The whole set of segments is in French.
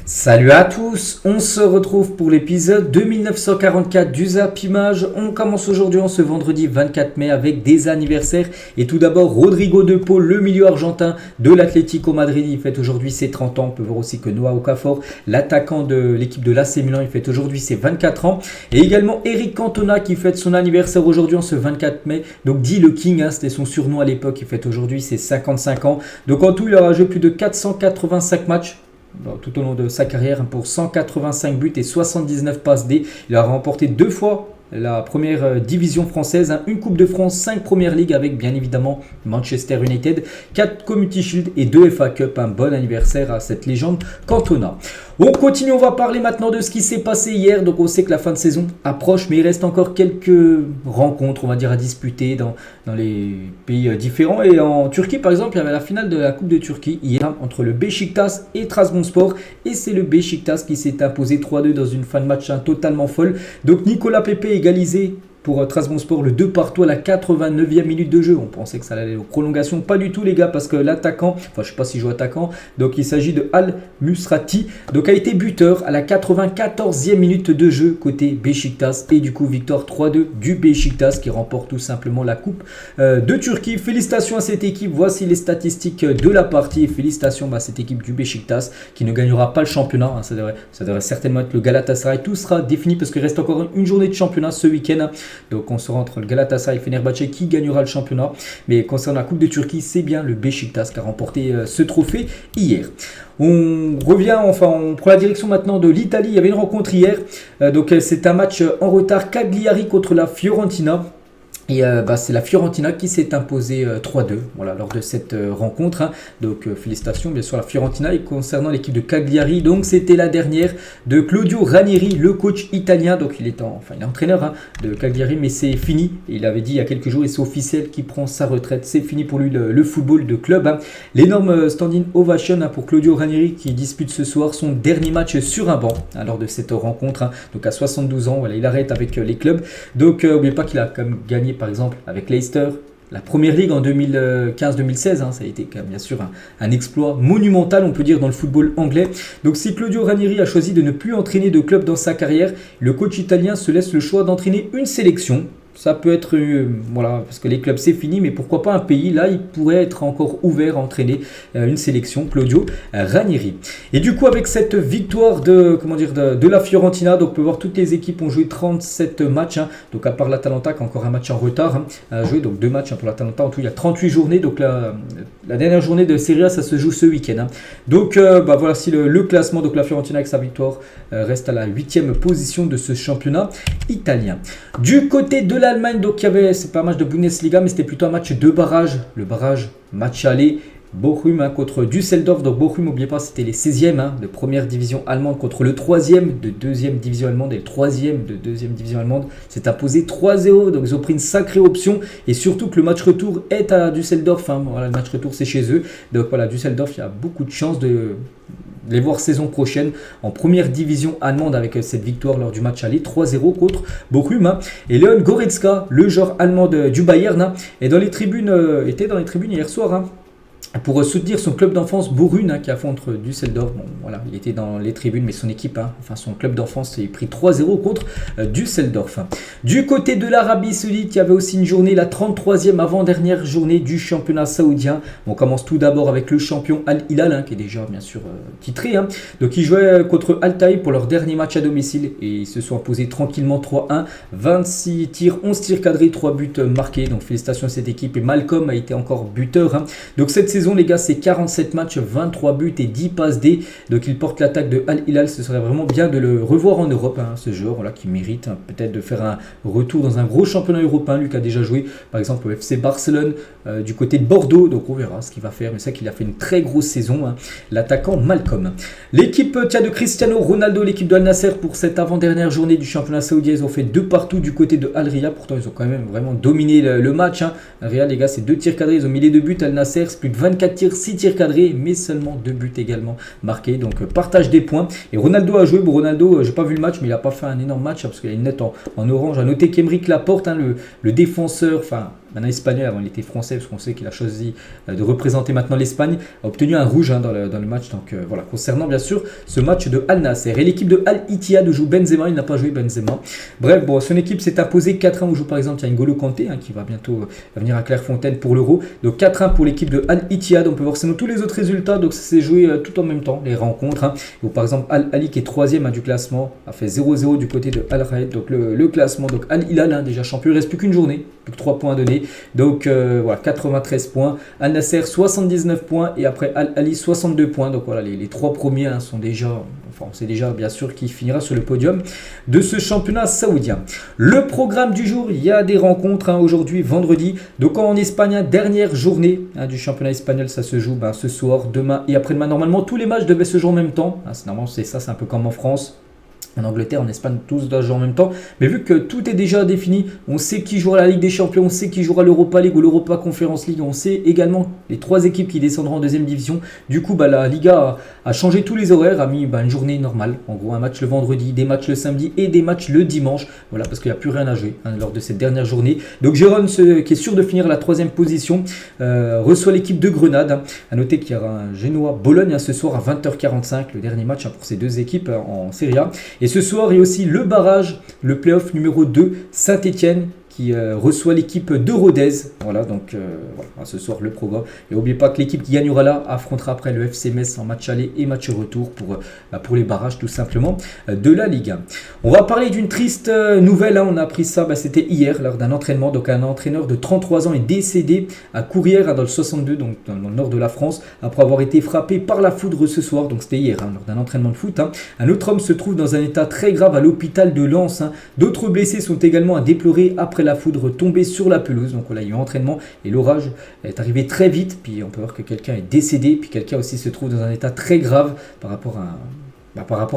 Salut à tous, on se retrouve pour l'épisode 2944 du Zap Image. On commence aujourd'hui en ce vendredi 24 mai avec des anniversaires. Et tout d'abord, Rodrigo De Paul, le milieu argentin de l'Atlético Madrid, il fête aujourd'hui ses 30 ans. On peut voir aussi que Noah Okafor, l'attaquant de l'équipe de l'AC Milan, il fête aujourd'hui ses 24 ans. Et également Eric Cantona qui fête son anniversaire aujourd'hui en ce 24 mai. Donc dit le King, c'était son surnom à l'époque, il fête aujourd'hui ses 55 ans. Donc en tout, il aura joué plus de 485 matchs tout au long de sa carrière pour 185 buts et 79 passes D. Il a remporté 2 fois la première division française, une Coupe de France, 5 Première Ligue avec bien évidemment Manchester United, 4 Community Shield et 2 FA Cup. Un bon anniversaire à cette légende Cantona. On continue, on va parler maintenant de ce qui s'est passé hier. Donc on sait que la fin de saison approche, mais il reste encore quelques rencontres, on va dire, à disputer dans les pays différents. Et en Turquie, par exemple, il y avait la finale de la Coupe de Turquie hier entre le Beşiktaş et Trabzonspor. Et c'est le Beşiktaş qui s'est imposé 3-2 dans une fin de match totalement folle. Donc Nicolas Pepe égalisé pour Trabzonspor, le 2-2 à la 89e minute de jeu. On pensait que ça allait aux prolongations. Pas du tout les gars, parce que l'attaquant, enfin je ne sais pas s'il joue attaquant, donc il s'agit de Al Musrati, donc a été buteur à la 94e minute de jeu côté Beşiktaş. Et du coup victoire 3-2 du Beşiktaş qui remporte tout simplement la Coupe de Turquie. Félicitations à cette équipe, voici les statistiques de la partie. Félicitations à cette équipe du Beşiktaş qui ne gagnera pas le championnat. Ça devrait certainement être le Galatasaray. Tout sera défini parce qu'il reste encore une journée de championnat ce week-end. Donc on sera entre le Galatasaray et Fenerbahçe qui gagnera le championnat. Mais concernant la Coupe de Turquie, c'est bien le Beşiktaş qui a remporté ce trophée hier. On revient, on prend la direction maintenant de l'Italie. Il y avait une rencontre hier. Donc c'est un match en retard. Cagliari contre la Fiorentina. Et c'est la Fiorentina qui s'est imposée 3-2 lors de cette rencontre. Donc félicitations bien sûr à la Fiorentina. Et concernant l'équipe de Cagliari, donc c'était la dernière de Claudio Ranieri, le coach italien. Donc il est entraîneur de Cagliari, mais c'est fini. Il avait dit il y a quelques jours et c'est officiel qu'il prend sa retraite. C'est fini pour lui le football de club. L'énorme standing ovation pour Claudio Ranieri qui dispute ce soir son dernier match sur un banc lors de cette rencontre. Donc à 72 ans, il arrête avec les clubs. Donc n'oubliez pas qu'il a quand même gagné par exemple avec Leicester la Première Ligue en 2015-2016, ça a été quand même, bien sûr un exploit monumental on peut dire dans le football anglais. Donc si Claudio Ranieri a choisi de ne plus entraîner de club dans sa carrière, le coach italien se laisse le choix d'entraîner une sélection. Ça peut être, parce que les clubs c'est fini, mais pourquoi pas un pays, là il pourrait être encore ouvert à entraîner une sélection, Claudio Ranieri. Et du coup avec cette victoire de la Fiorentina, donc on peut voir toutes les équipes ont joué 37 matchs, donc à part l'Atalanta qui a encore un match en retard à jouer, donc 2 matchs pour l'Atalanta, en tout il y a 38 journées, donc la dernière journée de Serie A ça se joue ce week-end. Donc voici le classement, donc la Fiorentina avec sa victoire reste à la 8e position de ce championnat italien. Du côté de l'Allemagne, donc c'est pas un match de Bundesliga, mais c'était plutôt un match de barrage. Le barrage, match aller, Bochum contre Düsseldorf. Donc Bochum, n'oubliez pas, c'était les 16e de première division allemande contre le 3e de deuxième division allemande et le 3e de deuxième division allemande. C'est imposé 3-0, donc ils ont pris une sacrée option et surtout que le match retour est à Düsseldorf. Le match retour c'est chez eux. Donc Düsseldorf, il y a beaucoup de chances de les voir saison prochaine en première division allemande avec cette victoire lors du match aller 3-0 contre Bochum. Et Leon Goretzka, le joueur allemand du Bayern, était dans les tribunes hier soir pour soutenir son club d'enfance Borussia qui affronte Düsseldorf. Il était dans les tribunes, mais son équipe, son club d'enfance, est pris 3-0 contre Düsseldorf. Du côté de l'Arabie Saoudite, il y avait aussi une journée, la 33e avant-dernière journée du championnat saoudien. On commence tout d'abord avec le champion Al Hilal, qui est déjà bien sûr titré. Donc ils jouaient contre Al Taïb pour leur dernier match à domicile et ils se sont imposés tranquillement 3-1. 26 tirs, 11 tirs cadrés, 3 buts marqués. Donc félicitations à cette équipe et Malcolm a été encore buteur. Donc cette saison les gars, c'est 47 matchs, 23 buts et 10 passes D. Donc il porte l'attaque de Al Hilal. Ce serait vraiment bien de le revoir en Europe, ce joueur qui mérite peut-être de faire un retour dans un gros championnat européen. Lui qui a déjà joué par exemple au FC Barcelone du côté de Bordeaux. Donc on verra ce qu'il va faire. Mais c'est vrai qu'il a fait une très grosse saison, l'attaquant Malcolm. L'équipe de Cristiano Ronaldo, l'équipe de Al Nasser pour cette avant-dernière journée du championnat saoudien. Ils ont fait 2-2 du côté de Al Riyad. Pourtant ils ont quand même vraiment dominé le match. Al Riyad les gars, c'est 2 tirs cadrés. Ils ont mis les 2 buts. Al Nasser c'est plus de 24 tirs, 6 tirs cadrés, mais seulement 2 buts également marqués. Donc partage des points. Et Ronaldo a joué. Bon, Ronaldo, j'ai pas vu le match, mais il a pas fait un énorme match parce qu'il y a une note en orange. À noter qu'Aymeric Laporte, le défenseur, maintenant espagnol, avant il était français, parce qu'on sait qu'il a choisi de représenter maintenant l'Espagne, a obtenu un rouge dans le match. Donc voilà, concernant bien sûr ce match de Al Nasser. Et l'équipe de Al Ittihad où joue Benzema, il n'a pas joué Benzema. Bref, bon, son équipe s'est imposée 4-1 où joue par exemple, il y a N'Golo Kanté qui va bientôt venir à Clairefontaine pour l'Euro. Donc 4-1 pour l'équipe de Al Ittihad. On peut voir sinon tous les autres résultats, donc ça s'est joué tout en même temps, les rencontres. Où par exemple Al Ali qui est 3ème du classement, a fait 0-0 du côté de Al Raed. Donc le classement, donc Al Hilal déjà champion, il ne reste plus qu'une journée, plus que 3 points à donner. Donc voilà, 93 points. Al Nasser 79 points et après Al Ali 62 points. Donc voilà, les 3 premiers sont déjà, enfin on sait déjà bien sûr qui finira sur le podium de ce championnat saoudien. Le programme du jour, il y a des rencontres aujourd'hui, vendredi. Donc en Espagne, dernière journée du championnat espagnol, ça se joue ce soir, demain et après-demain. Normalement, tous les matchs devaient se jouer en même temps. Normalement, c'est un peu comme en France. En Angleterre, en Espagne, tous doivent jouer en même temps. Mais vu que tout est déjà défini, on sait qui jouera la Ligue des Champions, on sait qui jouera l'Europa League ou l'Europa Conference League. On sait également les 3 équipes qui descendront en 2e division. Du coup, la Liga a changé tous les horaires, a mis une journée normale. En gros, un match le vendredi, des matchs le samedi et des matchs le dimanche. Voilà, parce qu'il n'y a plus rien à jouer lors de cette dernière journée. Donc Gérone, qui est sûr de finir à la 3e position, reçoit l'équipe de Grenade. A noter qu'il y aura un Genoa-Bologne ce soir à 20h45, le dernier match pour ces 2 équipes en Serie A. Et ce soir, il y a aussi le barrage, le play-off numéro 2, Saint-Etienne qui reçoit l'équipe de Rodez. Voilà, donc voilà, ce soir le programme. Et n'oubliez pas que l'équipe qui gagnera là affrontera après le FC Metz en match aller et match retour pour les barrages tout simplement de la Ligue 1. On va parler d'une triste nouvelle. On a appris ça, c'était hier lors d'un entraînement. Donc un entraîneur de 33 ans est décédé à Courrières dans le 62, donc dans le nord de la France, après avoir été frappé par la foudre ce soir. Donc c'était hier lors d'un entraînement de foot. Un autre homme se trouve dans un état très grave à l'hôpital de Lens. D'autres blessés sont également à déplorer après la foudre tombée sur la pelouse. Donc voilà, il y a eu entraînement et l'orage est arrivé très vite. Puis on peut voir que quelqu'un est décédé. Puis quelqu'un aussi se trouve dans un état très grave par rapport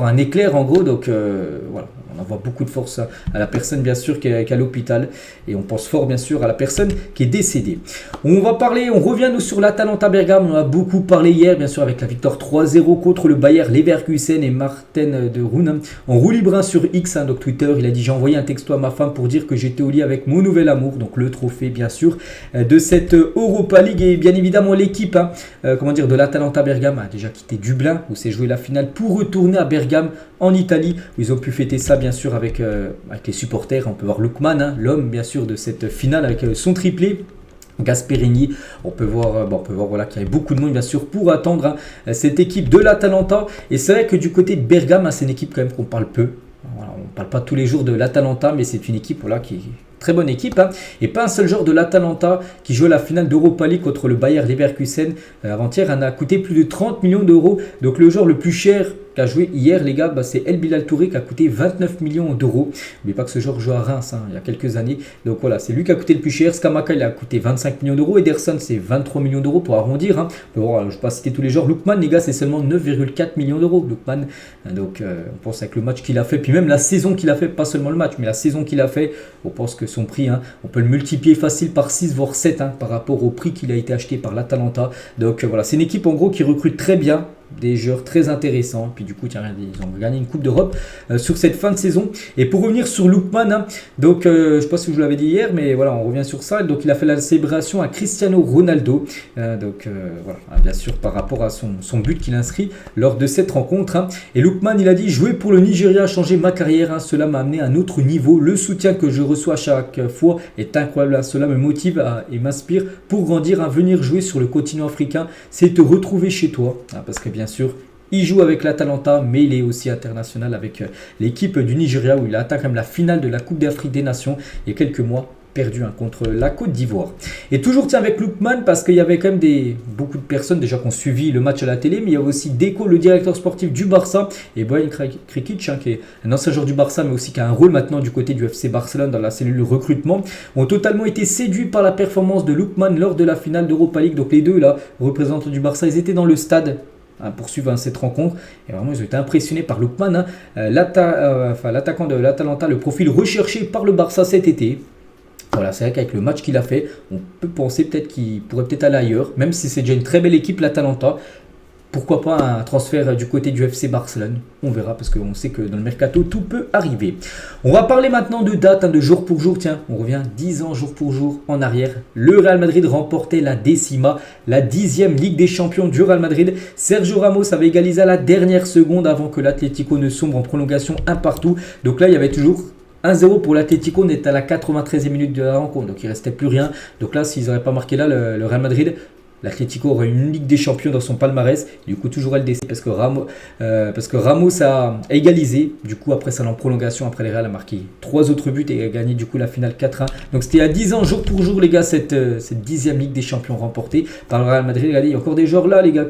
à un éclair en gros. Donc voilà, on envoie beaucoup de force à la personne bien sûr qui est à l'hôpital. Et on pense fort bien sûr à la personne qui est décédée. On revient nous sur l'Atalanta Bergame. On a beaucoup parlé hier bien sûr avec la victoire 3-0 contre le Bayer Leverkusen et Martin de Roon en roue libre sur X, donc Twitter. Il a dit: j'ai envoyé un texto à ma femme pour dire que j'étais au lit avec mon nouvel amour. Donc le trophée bien sûr de cette Europa League. Et bien évidemment l'équipe de l'Atalanta Bergame a déjà quitté Dublin où s'est joué la finale pour retourner à Bergame en Italie où ils ont pu fêter ça bien sûr avec les supporters. On peut voir Lookman, l'homme bien sûr de cette finale avec son triplé. Gasperini, on peut voir voilà, qu'il y avait beaucoup de monde bien sûr pour attendre cette équipe de l'Atalanta. Et c'est vrai que du côté de Bergame, c'est une équipe quand même qu'on parle peu. Voilà, on ne parle pas tous les jours de l'Atalanta, mais c'est une équipe qui est très bonne équipe. Et pas un seul joueur de l'Atalanta qui joue la finale d'Europa League contre le Bayer Leverkusen avant-hier. En a coûté plus de 30 millions d'euros. Donc le joueur le plus cher qui a joué hier, les gars, c'est El Bilal Touré qui a coûté 29 millions d'euros. N'oubliez pas que ce joueur joue à Reims il y a quelques années. Donc voilà, c'est lui qui a coûté le plus cher. Scamacca, il a coûté 25 millions d'euros. Ederson, c'est 23 millions d'euros pour arrondir. Bon, je ne vais pas citer tous les joueurs. Lookman, les gars, c'est seulement 9,4 millions d'euros. Lookman, donc on pense avec le match qu'il a fait, puis même la saison qu'il a fait, pas seulement le match, mais la saison qu'il a fait, on pense que son prix, on peut le multiplier facile par 6 voire 7 par rapport au prix qu'il a été acheté par l'Atalanta. Donc voilà, c'est une équipe en gros qui recrute très bien. Des joueurs très intéressants. Puis du coup, ils ont gagné une Coupe d'Europe sur cette fin de saison. Et pour revenir sur Lookman, donc je ne sais pas si je vous l'avais dit hier, mais voilà, on revient sur ça. Donc il a fait la célébration à Cristiano Ronaldo. Voilà, bien sûr, par rapport à son but qu'il inscrit lors de cette rencontre. Et Lookman, il a dit: jouer pour le Nigeria a changé ma carrière. Cela m'a amené à un autre niveau. Le soutien que je reçois chaque fois est incroyable. Cela me motive et m'inspire pour grandir. Venir jouer sur le continent africain, c'est te retrouver chez toi. Parce que bien sûr, il joue avec l'Atalanta, mais il est aussi international avec l'équipe du Nigeria où il a atteint quand même la finale de la Coupe d'Afrique des Nations il y a quelques mois, perdu contre la Côte d'Ivoire. Et toujours avec Lookman, parce qu'il y avait quand même beaucoup de personnes déjà qui ont suivi le match à la télé, mais il y avait aussi Deco, le directeur sportif du Barça, et Bojan Krikic, qui est un ancien joueur du Barça, mais aussi qui a un rôle maintenant du côté du FC Barcelone dans la cellule recrutement, ont totalement été séduits par la performance de Lookman lors de la finale d'Europa League. Donc les deux là, représentants du Barça, ils étaient dans le stade pour suivre cette rencontre et vraiment ils ont été impressionnés par Lookman, l'attaquant de l'Atalanta, le profil recherché par le Barça cet été. Voilà, c'est vrai qu'avec le match qu'il a fait, on peut penser peut-être qu'il pourrait peut-être aller ailleurs, même si c'est déjà une très belle équipe l'Atalanta. pourquoi pas un transfert du côté du FC Barcelone. On verra parce qu'on sait que dans le mercato, tout peut arriver. On va parler maintenant de date, de jour pour jour. Tiens, on revient 10 ans jour pour jour en arrière. Le Real Madrid remportait la décima, la 10e Ligue des Champions du Real Madrid. Sergio Ramos avait égalisé à la dernière seconde avant que l'Atlético ne sombre en prolongation un partout. Donc là, il y avait toujours 1-0 pour l'Atlético, on est à la 93e minute de la rencontre, donc il ne restait plus rien. Donc là, s'ils n'auraient pas marqué là, le Real Madrid, l'Atlético aurait une Ligue des Champions dans son palmarès. Du coup, toujours LDC parce que Ramos a égalisé. Du coup, après ça, en prolongation, après le Real a marqué 3 autres buts et a gagné du coup la finale 4-1. Donc c'était à 10 ans, jour pour jour, les gars, cette 10e Ligue des Champions remportée par le Real Madrid. Regardez, il y a encore des joueurs là, les gars,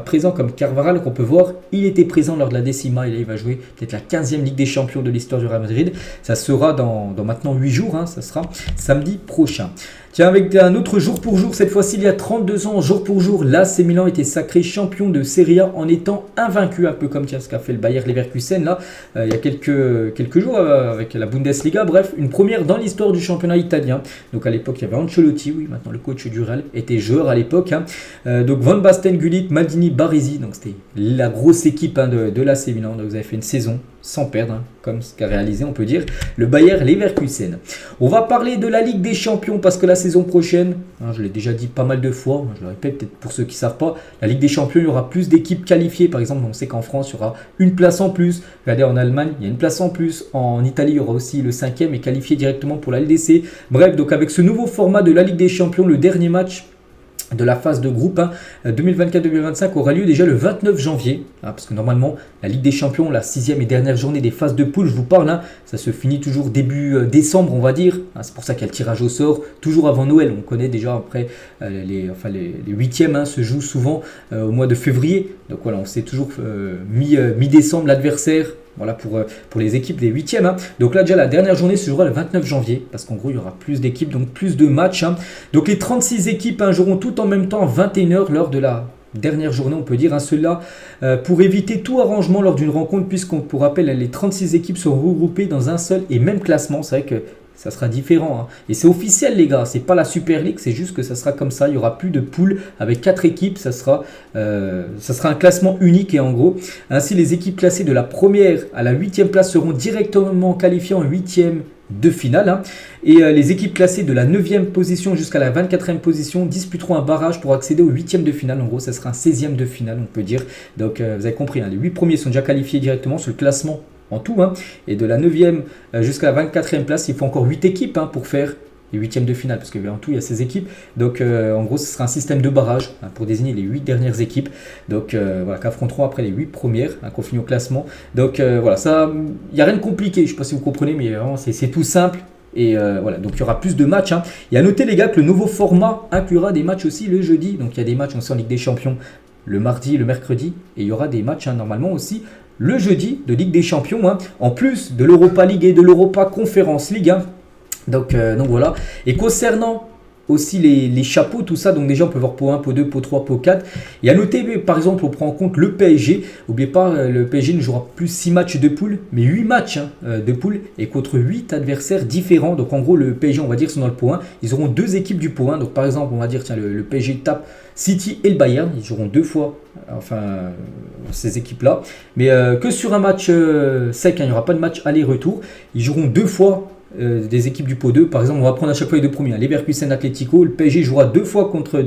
présents comme Carvajal qu'on peut voir. Il était présent lors de la décima et là, il va jouer peut-être la 15e Ligue des Champions de l'histoire du Real Madrid. Ça sera dans maintenant 8 jours, ça sera samedi prochain. Tiens, avec un autre jour pour jour, cette fois-ci il y a 32 ans, jour pour jour, l'AC Milan était sacré champion de Serie A en étant invaincu, un peu comme ce qu'a fait le Bayer Leverkusen là, il y a quelques jours avec la Bundesliga. Bref, une première dans l'histoire du championnat italien. Donc à l'époque, il y avait Ancelotti, oui, maintenant le coach du Real, était joueur à l'époque. Donc Van Basten, Gullit, Maldini, Baresi, donc c'était la grosse équipe de l'AC Milan. Donc vous avez fait une saison sans perdre, comme ce qu'a réalisé, on peut dire, le Bayer Leverkusen. On va parler de la Ligue des Champions parce que la saison prochaine, je l'ai déjà dit pas mal de fois, je le répète peut-être pour ceux qui ne savent pas, la Ligue des Champions, il y aura plus d'équipes qualifiées. Par exemple, on sait qu'en France, il y aura une place en plus. Regardez, en Allemagne, il y a une place en plus. En Italie, il y aura aussi le 5e et qualifié directement pour la LDC. Bref, donc avec ce nouveau format de la Ligue des Champions, le dernier match de la phase de groupe 2024-2025 aura lieu déjà le 29 janvier, parce que normalement la Ligue des Champions, la 6e et dernière journée des phases de poule, je vous parle, ça se finit toujours début décembre on va dire, c'est pour ça qu'il y a le tirage au sort toujours avant Noël. On connaît déjà après les 8e se jouent souvent au mois de février, donc voilà, on sait toujours mi-décembre l'adversaire. Voilà pour les équipes des 8e. Donc là déjà la dernière journée se jouera le 29 janvier parce qu'en gros il y aura plus d'équipes, donc plus de matchs. Donc les 36 équipes joueront tout en même temps à 21h lors de la dernière journée, on peut dire. Cela pour éviter tout arrangement lors d'une rencontre, puisqu'on, pour rappel, les 36 équipes sont regroupées dans un seul et même classement. C'est vrai que ça sera différent. Et c'est officiel, les gars. C'est pas la Super League, c'est juste que ça sera comme ça. Il n'y aura plus de poules avec 4 équipes. Ça sera un classement unique. Et en gros, ainsi, les équipes classées de la première à la 8e place seront directement qualifiées en 8e de finale. Et les équipes classées de la 9e position jusqu'à la 24e position disputeront un barrage pour accéder au 8e de finale. En gros, ça sera un 16e de finale, on peut dire. Donc, vous avez compris, les 8 premiers sont déjà qualifiés directement sur le classement en tout. Et de la 9e jusqu'à la 24e place, il faut encore 8 équipes pour faire les 8e de finale, parce qu'en tout, il y a 16 équipes. Donc, en gros, ce sera un système de barrage pour désigner les 8 dernières équipes. Donc, voilà, qu'affronteront après les 8 premières, qu'on finit au classement. Donc, voilà, ça, il n'y a rien de compliqué. Je ne sais pas si vous comprenez, mais vraiment, c'est tout simple. Et voilà, donc il y aura plus de matchs. Et à noter, les gars, que le nouveau format inclura des matchs aussi le jeudi. Donc, il y a des matchs, on sait, en Ligue des Champions le mardi, le mercredi. Et il y aura des matchs, normalement aussi, le jeudi de Ligue des Champions, en plus de l'Europa League et de l'Europa Conference League. Donc voilà. Et concernant aussi les chapeaux, tout ça, donc déjà on peut voir pot 1, pot 2, pot 3, pot 4. Et à noter, par exemple, on prend en compte le PSG. N'oubliez pas, le PSG ne jouera plus 6 matchs de poule, mais 8 matchs de poule et contre 8 adversaires différents. Donc en gros, le PSG, on va dire, sont dans le pot 1. Ils auront 2 équipes du pot 1. Donc par exemple, on va dire, tiens, le PSG tape City et le Bayern. Ils joueront 2 fois, ces équipes-là. Mais que sur un match sec, il n'y aura pas de match aller-retour. Ils joueront 2 fois des équipes du pot 2. Par exemple, on va prendre à chaque fois les 2 premiers. Leverkusen, Atlético. Le PSG jouera 2 fois contre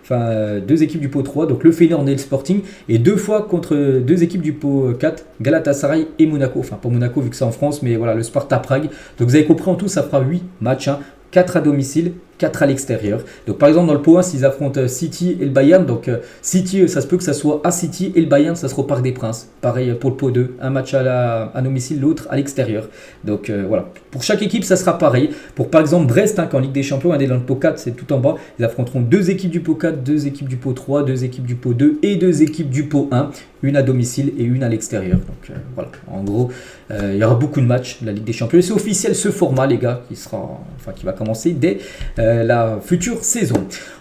2 équipes du pot 3, donc le Feyenoord et le Sporting, et 2 fois contre 2 équipes du pot 4, Galatasaray et Monaco. Enfin, pas Monaco vu que c'est en France, mais voilà, le Sparta Prague. Donc vous avez compris, en tout, ça fera 8 matchs. 4 à domicile, 4 à l'extérieur. Donc par exemple dans le pot 1, s'ils affrontent City et le Bayern, donc City, ça se peut que ça soit à City et le Bayern, ça sera au Parc des Princes. Pareil pour le pot 2, un match à domicile, l'autre à l'extérieur. Donc voilà, pour chaque équipe, ça sera pareil. Pour par exemple Brest, qu'en Ligue des Champions, on est dans le pot 4, c'est tout en bas. Ils affronteront 2 équipes du pot 4, 2 équipes du pot 3, 2 équipes du pot 2 et 2 équipes du pot 1. Une à domicile et une à l'extérieur. Donc voilà, en gros, il y aura beaucoup de matchs de la Ligue des Champions. Et c'est officiel ce format, les gars, qui va commencer dès la future saison.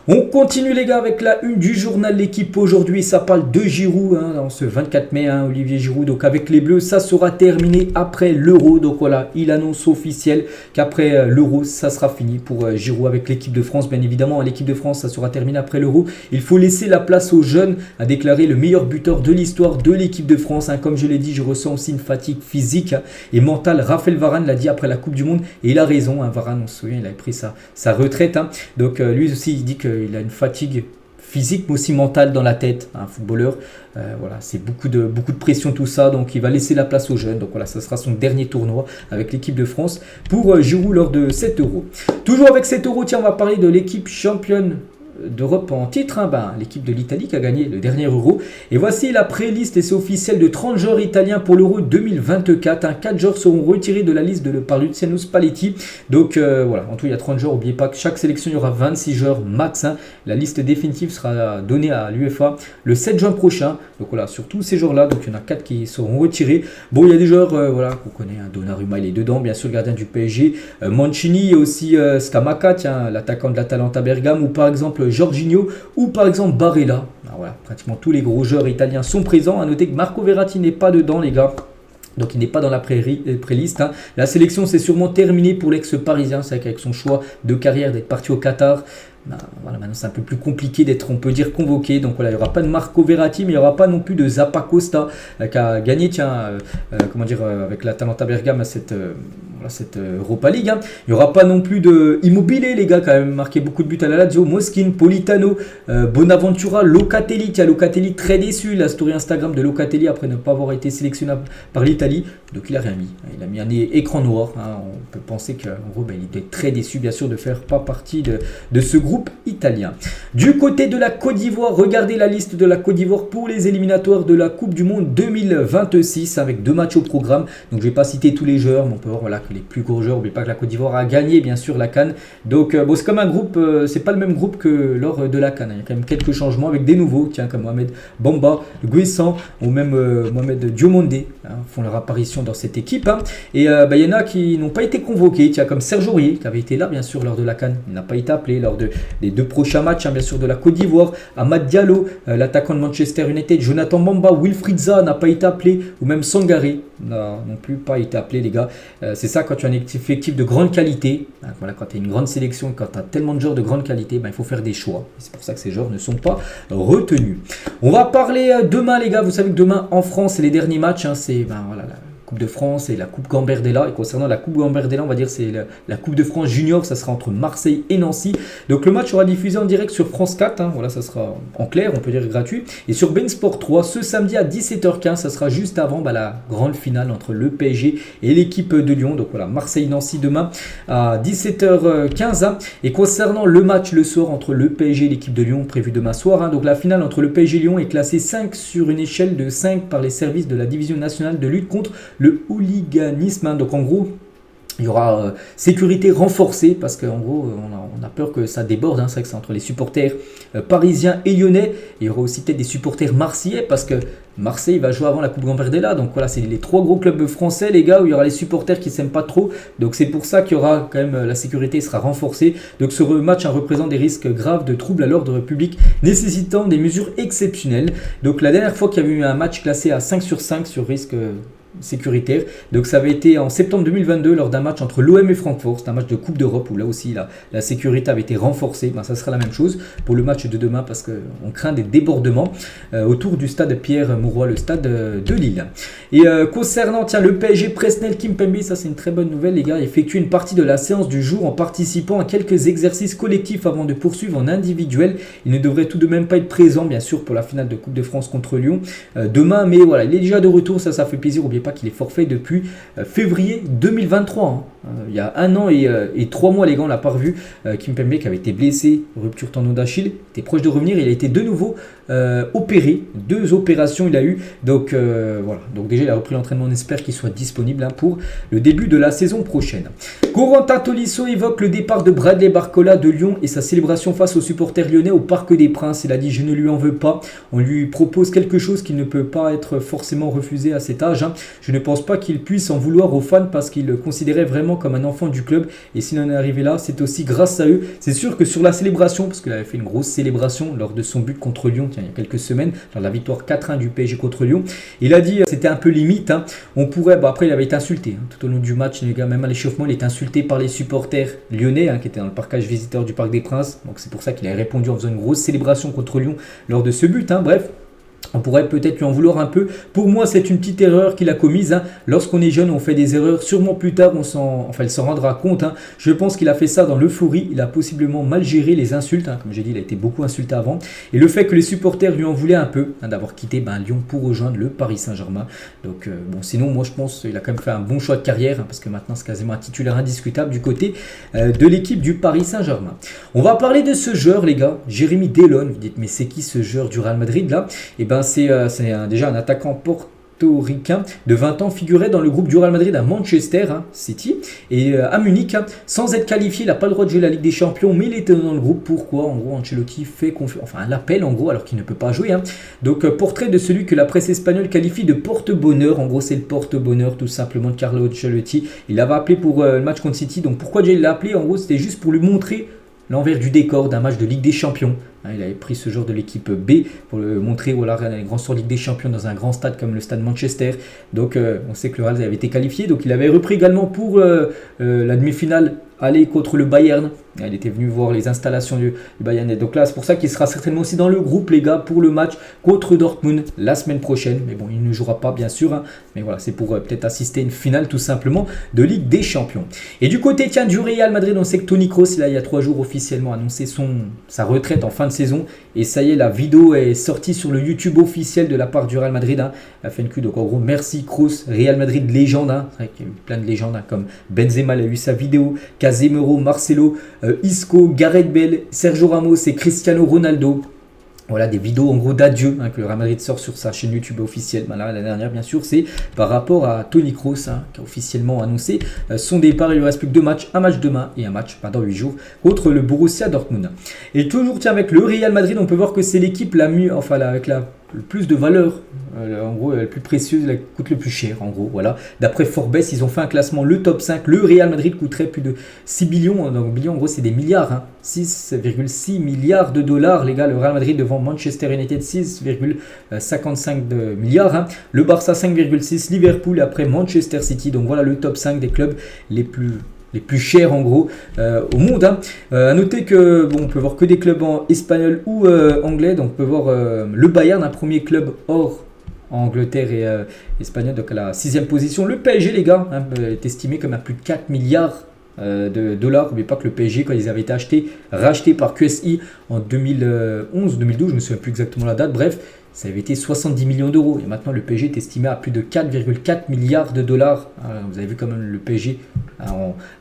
On continue les gars avec la une du journal L'équipe aujourd'hui, ça parle de Giroud dans ce 24 mai, Olivier Giroud, donc avec les Bleus ça sera terminé après l'Euro, donc voilà, il annonce officiel qu'après l'Euro ça sera fini pour Giroud avec l'équipe de France, bien évidemment l'équipe de France ça sera terminé après l'Euro, il faut laisser la place aux jeunes, a déclaré le meilleur buteur de l'histoire de l'équipe de France, comme je l'ai dit, je ressens aussi une fatigue physique et mentale, Raphaël Varane l'a dit après la Coupe du Monde et il a raison, Varane on se souvient il avait pris sa retraite, donc lui aussi il dit qu'il a une fatigue physique mais aussi mentale dans la tête, un footballeur, voilà, c'est beaucoup de pression tout ça, donc il va laisser la place aux jeunes, donc voilà, ça sera son dernier tournoi avec l'équipe de France pour Giroud lors de cet Euro. Toujours avec cet Euro, tiens on va parler de l'équipe championne d'Europe en titre, l'équipe de l'Italie qui a gagné le dernier Euro. Et voici la pré-liste, et c'est officiel, de 30 joueurs italiens pour l'Euro 2024. 4 joueurs seront retirés de la liste par Luciano Spalletti. Donc voilà, en tout il y a 30 joueurs. N'oubliez pas que chaque sélection il y aura 26 joueurs max. La liste définitive sera donnée à l'UEFA le 7 juin prochain. Donc voilà, sur tous ces joueurs-là, donc il y en a 4 qui seront retirés. Bon, il y a des joueurs voilà, qu'on connaît, Donnarumma il est dedans, bien sûr le gardien du PSG, Mancini et aussi Scamacca, l'attaquant de l'Atalanta Bergame, ou par exemple Jorginho ou par exemple Barella. Voilà, pratiquement tous les gros joueurs italiens sont présents. À noter que Marco Verratti n'est pas dedans les gars. Donc il n'est pas dans la pré-liste. La sélection c'est sûrement terminée pour l'ex-parisien. C'est qu'avec son choix de carrière d'être parti au Qatar, voilà, maintenant c'est un peu plus compliqué d'être, on peut dire, convoqué. Donc voilà, il n'y aura pas de Marco Verratti, mais il n'y aura pas non plus de Zappacosta qui a gagné, avec l'Atalanta Bergame cette Europa League. Il n'y aura pas non plus de Immobile, les gars, qui a même marqué beaucoup de buts à la Lazio, Moschin, Politano, Bonaventura, Locatelli. Locatelli très déçu, la story Instagram de Locatelli après ne pas avoir été sélectionné par l'Italie. Donc il a rien mis. Il a mis un écran noir. On peut penser qu'en gros, il était très déçu, bien sûr, de faire pas partie de ce groupe italien. Du côté de la Côte d'Ivoire, regardez la liste de la Côte d'Ivoire pour les éliminatoires de la Coupe du Monde 2026 avec 2 matchs au programme. Donc je ne vais pas citer tous les joueurs, mais on peut voir voilà, que les plus gros joueurs, n'oubliez pas que la Côte d'Ivoire a gagné bien sûr la CAN. Donc bon, c'est comme un groupe, c'est pas le même groupe que lors de la CAN. Il y a quand même quelques changements avec des nouveaux, comme Mohamed Bamba, Guessant ou même Mohamed Diomandé font leur apparition dans cette équipe. Et il y en a qui n'ont pas été convoqués, comme Serge Aurier qui avait été là bien sûr lors de la CAN. Il n'a pas été appelé lors des 2 prochains matchs bien sûr de la Côte d'Ivoire. Amad Diallo, l'attaquant de Manchester United, Jonathan Bamba, Wilfried Zaha n'a pas été appelé, ou même Sangaré n'a non plus pas été appelé les gars. C'est ça quand tu as un effectif de grande qualité, voilà, quand tu as une grande sélection, quand tu as tellement de joueurs de grande qualité, il faut faire des choix. C'est pour ça que ces joueurs ne sont pas retenus. On va parler demain les gars, vous savez que demain en France c'est les derniers matchs, c'est voilà, la Coupe de France et la Coupe Gambardella. Et concernant la Coupe Gambardella, on va dire c'est la Coupe de France Junior, ça sera entre Marseille et Nancy. Donc le match sera diffusé en direct sur France 4, voilà, ça sera en clair, on peut dire gratuit. Et sur beIN Sport 3, ce samedi à 17h15, ça sera juste avant la grande finale entre le PSG et l'équipe de Lyon. Donc voilà, Marseille-Nancy demain à 17h15. Et concernant le match le soir entre le PSG et l'équipe de Lyon, prévu demain soir, donc la finale entre le PSG et Lyon est classée 5 sur une échelle de 5 par les services de la division nationale de lutte contre le hooliganisme. Donc en gros, il y aura sécurité renforcée parce qu'en gros, on a peur que ça déborde. C'est vrai que c'est entre les supporters parisiens et lyonnais. Il y aura aussi peut-être des supporters marseillais parce que Marseille va jouer avant la Coupe Gambardella. Donc voilà, c'est les 3 gros clubs français, les gars, où il y aura les supporters qui ne s'aiment pas trop. Donc c'est pour ça qu'il y aura quand même la sécurité sera renforcée. Donc ce match représente des risques graves de troubles à l'ordre public nécessitant des mesures exceptionnelles. Donc la dernière fois qu'il y avait eu un match classé à 5 sur 5 sur risque sécuritaire. Donc ça avait été en septembre 2022 lors d'un match entre l'OM et Francfort. C'est un match de Coupe d'Europe où là aussi la sécurité avait été renforcée. Ça sera la même chose pour le match de demain parce qu'on craint des débordements autour du stade Pierre-Mauroy, le stade de Lille. Et concernant le PSG, Presnel Kimpembe, ça c'est une très bonne nouvelle les gars, effectue une partie de la séance du jour en participant à quelques exercices collectifs avant de poursuivre en individuel. Il ne devrait tout de même pas être présent bien sûr pour la finale de Coupe de France contre Lyon demain, mais voilà, il est déjà de retour, ça fait plaisir. N'oubliez pas qu'il est forfait depuis février 2023. Il y a 1 an et 3 mois, les gars, on l'a pas revu. Kimpembe qui avait été blessé, rupture tendon d'Achille. était proche de revenir. Il a été de nouveau opéré, 2 opérations il a eu. Donc voilà, donc déjà il a repris l'entraînement, on espère qu'il soit disponible pour le début de la saison prochaine. Corentin Tolisso évoque le départ de Bradley Barcola de Lyon et sa célébration face aux supporters lyonnais au Parc des Princes. Il a dit: je ne lui en veux pas, on lui propose quelque chose qui ne peut pas être forcément refusé à cet âge. Je ne pense pas qu'il puisse en vouloir aux fans parce qu'il le considérait vraiment comme un enfant du club, et s'il en est arrivé là, c'est aussi grâce à eux. C'est sûr que sur la célébration, parce qu'il avait fait une grosse célébration lors de son but contre Lyon il y a quelques semaines, lors de la victoire 4-1 du PSG contre Lyon, il a dit c'était un peu limite, on pourrait, après il avait été insulté tout au long du match, les gars, même à l'échauffement il était insulté par les supporters lyonnais qui étaient dans le parcage visiteur du Parc des Princes, donc c'est pour ça qu'il a répondu en faisant une grosse célébration contre Lyon lors de ce but, bref. On pourrait peut-être lui en vouloir un peu. Pour moi, c'est une petite erreur qu'il a commise. Lorsqu'on est jeune, on fait des erreurs. Sûrement plus tard, il s'en rendra compte. Je pense qu'il a fait ça dans l'euphorie. Il a possiblement mal géré les insultes. Comme j'ai dit, il a été beaucoup insulté avant. Et le fait que les supporters lui en voulaient un peu, d'avoir quitté Lyon pour rejoindre le Paris Saint-Germain. Donc, sinon, moi, je pense qu'il a quand même fait un bon choix de carrière. Parce que maintenant, c'est quasiment un titulaire indiscutable du côté de l'équipe du Paris Saint-Germain. On va parler de ce joueur, les gars. Jérémy Delon. Vous dites, mais c'est qui ce joueur du Real Madrid là? Et c'est déjà un attaquant portoricain de 20 ans, figurait dans le groupe du Real Madrid à Manchester City et à Munich. Sans être qualifié, il n'a pas le droit de jouer la Ligue des Champions, mais il était dans le groupe. Pourquoi? En gros, Ancelotti fait l'appel en gros, alors qu'il ne peut pas jouer. Donc, portrait de celui que la presse espagnole qualifie de porte-bonheur. En gros, c'est le porte-bonheur tout simplement de Carlo Ancelotti. Il l'avait appelé pour le match contre City. Donc, pourquoi il l'a appelé? En gros, c'était juste pour lui montrer l'envers du décor d'un match de Ligue des Champions. Il avait pris ce joueur de l'équipe B pour le montrer, voilà, les grands sorts de Ligue des Champions dans un grand stade comme le stade Manchester. Donc on sait que le Real avait été qualifié. Donc il avait repris également pour la demi-finale aller contre le Bayern. Il était venu voir les installations du Bayern. Et donc là, c'est pour ça qu'il sera certainement aussi dans le groupe, les gars, pour le match contre Dortmund la semaine prochaine. Mais bon, il ne jouera pas, bien sûr. Mais voilà, c'est pour peut-être assister à une finale, tout simplement, de Ligue des Champions. Et du côté, du Real Madrid, on sait que Toni Kroos, il y a 3 jours, officiellement annoncé sa retraite en fin de saison. Et ça y est, la vidéo est sortie sur le YouTube officiel de la part du Real Madrid. FNQ, donc en gros, merci Kroos, Real Madrid légende. C'est vrai qu'il y a eu plein de légendes, comme Benzema, il a eu sa vidéo, Casemiro, Marcelo, Isco, Gareth Bale, Sergio Ramos et Cristiano Ronaldo. Voilà, des vidéos en gros d'adieu que le Real Madrid sort sur sa chaîne YouTube officielle. Là, la dernière, bien sûr, c'est par rapport à Toni Kroos qui a officiellement annoncé son départ. Il ne lui reste plus que 2 matchs, un match demain et un match dans 8 jours contre le Borussia Dortmund. Et toujours avec le Real Madrid, on peut voir que c'est l'équipe la mieux, avec le plus de valeur, en gros la plus précieuse, la coûte le plus cher en gros, voilà. D'après Forbes, ils ont fait un classement, le top 5, le Real Madrid coûterait plus de 6 billions, donc billions en gros c'est des milliards, 6,6 milliards de dollars les gars, le Real Madrid devant Manchester United 6,55 milliards, le Barça 5,6, Liverpool après Manchester City, donc voilà le top 5 des clubs les plus chers en gros au monde. À noter que on peut voir que des clubs en espagnol ou anglais, donc on peut voir le Bayern, un premier club hors Angleterre et espagnol, donc à la 6e position. Le PSG les gars est estimé comme à plus de 4 milliards de dollars. N'oubliez pas que le PSG, quand ils avaient été rachetés par QSI en 2011 2012, je me souviens plus exactement la date, bref, ça avait été 70 millions d'euros. Et maintenant, le PSG est estimé à plus de 4,4 milliards de dollars. Vous avez vu quand même le PSG,